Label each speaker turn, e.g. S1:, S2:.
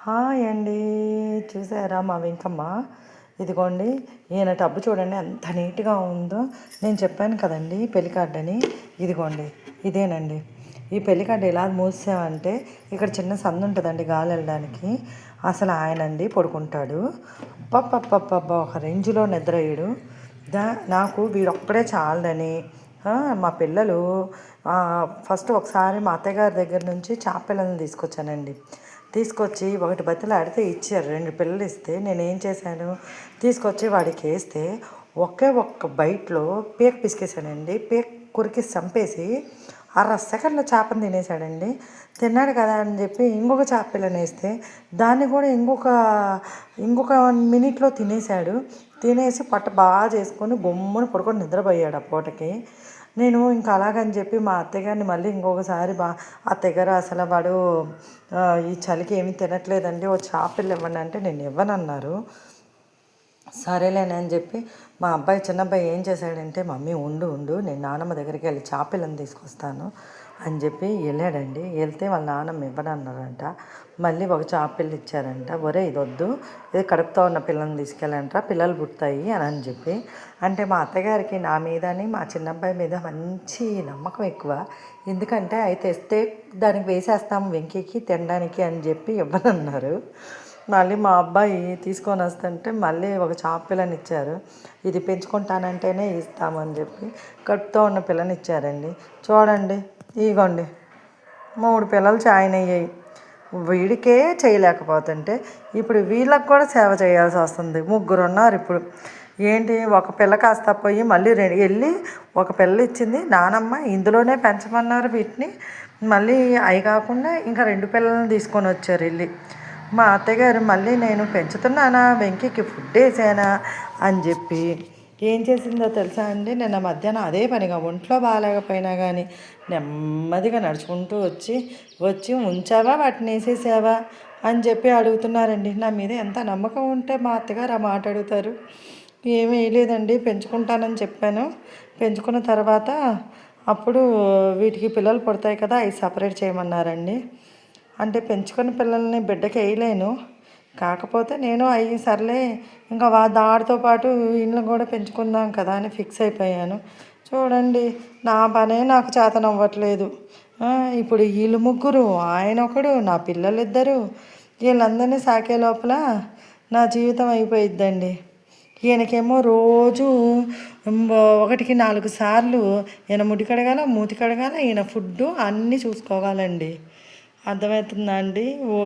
S1: Hi అండి. చూసారా మా వెంకమ్మ? ఇదిగోండి, ఈయన టబ్బు చూడండి ఎంత నీట్గా ఉందో. నేను చెప్పాను కదండి పెళ్లి కార్డ్ అని. ఇదిగోండి, ఇదేనండి. ఈ పెళ్లి కార్డు ఎలా మూసామంటే ఇక్కడ చిన్న సందు ఉంటుందండి గాలి వెళ్ళడానికి. అసలు ఆయనండి పడుకుంటాడు. పప్ప ఒక రేంజ్లో నిద్రయ్యాడు. నాకు వీడొక్కడే చాలని మా పిల్లలు ఫస్ట్ ఒకసారి మా అత్తయ్య గారి దగ్గర నుంచి చేపపిల్లల్ని తీసుకొచ్చానండి. తీసుకొచ్చి ఒకటి బతిలాడితే ఇచ్చారు. 2 పిల్లలు ఇస్తే నేనేం చేశాను, తీసుకొచ్చి వాడికి వేస్తే ఒక్క బైట్లో పీక పిసికేసాడండి. పీక కొరికి చంపేసి అర సెకండ్లో చేపను తినేసాడండి. తిన్నాడు కదా అని చెప్పి ఇంకొక చేప పిల్లని వేస్తే దాన్ని కూడా ఇంకొక 1 మినిట్లో తినేసాడు. తినేసి పొట్ట బాగా చేసుకొని గమ్మున పడుకొని నిద్రపోయాడు ఆ పూటకి. నేను ఇంకా అలాగని చెప్పి మా అత్తయ్యగారిని మళ్ళీ ఇంకొకసారి అత్తయ్యగారు అసలు వాడు ఈ చలికి ఏమీ తినట్లేదండి, ఓ చేపలు ఇవ్వండి అంటే నేను ఇవ్వనన్నారు. సరేలేనని చెప్పి మా చిన్నబ్బాయి ఏం చేశాడంటే, మమ్మీ ఉండు నేను నాన్నమ్మ దగ్గరికి వెళ్ళి చేపలను తీసుకొస్తాను అని చెప్పి వెళ్ళాడండి. వెళ్తే వాళ్ళ నాన్నమ్మ ఇవ్వనన్నారంట. మళ్ళీ ఒక చేపలు ఇచ్చారంట. ఒరే ఇది వద్దు, ఇది కడుపుతో ఉన్న పిల్లల్ని తీసుకెళ్ళంటారా, పిల్లలు పుడతాయి అని చెప్పి. అంటే మా అత్తగారికి నా మీదని మా చిన్నబ్బాయి మీద మంచి నమ్మకం ఎక్కువ. ఎందుకంటే అయితే తెస్తే దానికి వేసేస్తాము వెంకీకి తినడానికి అని చెప్పి ఇవ్వనన్నారు. మళ్ళీ మా అబ్బాయి తీసుకొని వస్తుంటే మళ్ళీ ఒక చేప పిల్లని ఇచ్చారు. ఇది పెంచుకుంటానంటేనే ఇస్తామని చెప్పి కడుపుతో ఉన్న పిల్లని ఇచ్చారండి. చూడండి, ఇగోండి 3 పిల్లలు జాయిన్ అయ్యాయి. వీడికే చేయలేకపోతుంటే ఇప్పుడు వీళ్ళకి కూడా సేవ చేయాల్సి వస్తుంది. 3 ఉన్నారు ఇప్పుడు. ఏంటి, ఒక పిల్ల కాస్త పోయి మళ్ళీ వెళ్ళి ఒక పిల్ల ఇచ్చింది నానమ్మ, ఇందులోనే పెంచమన్నారు వీటిని. మళ్ళీ అవి కాకుండా ఇంకా 2 పిల్లల్ని తీసుకొని వచ్చారు వెళ్ళి. మా అత్తగారు మళ్ళీ నేను పెంచుతున్నానా, వెంకీకి ఫుడ్ వేసానా అని చెప్పి ఏం చేసిందో తెలుసా అండి, నిన్న మధ్యాహ్నం అదే పనిగా ఒంట్లో బాగాలేకపోయినా కానీ నెమ్మదిగా నడుచుకుంటూ వచ్చి ఉంచావా వాటిని వేసేసావా అని చెప్పి అడుగుతున్నారండి. నా మీద ఎంత నమ్మకం ఉంటే మా అత్తగారు ఆ మాట అడుగుతారు. ఏమీ వేయలేదండి, పెంచుకుంటానని చెప్పాను. పెంచుకున్న తర్వాత అప్పుడు వీటికి పిల్లలు పుడతాయి కదా, అవి సపరేట్ చేయమన్నారండి. అంటే పెంచుకున్న పిల్లల్ని బిడ్డకి వేయలేను, కాకపోతే నేను అవి సర్లే ఇంకా దాడితో పాటు వీళ్ళని కూడా పెంచుకుందాం కదా అని ఫిక్స్ అయిపోయాను. చూడండి, నా పనే నాకు చేతన అవ్వట్లేదు. ఇప్పుడు వీళ్ళు 3, ఆయన ఒకడు, నా పిల్లలిద్దరు, వీళ్ళందరినీ సాకే లోపల నా జీవితం అయిపోయిద్దండి. ఈయనకేమో రోజు 1కి 4 సార్లు ఈయన ముడి కడగాల, మూతి కడగాల, ఈయన ఫుడ్డు అన్నీ చూసుకోవాలండి. అర్థమవుతుందా అండి?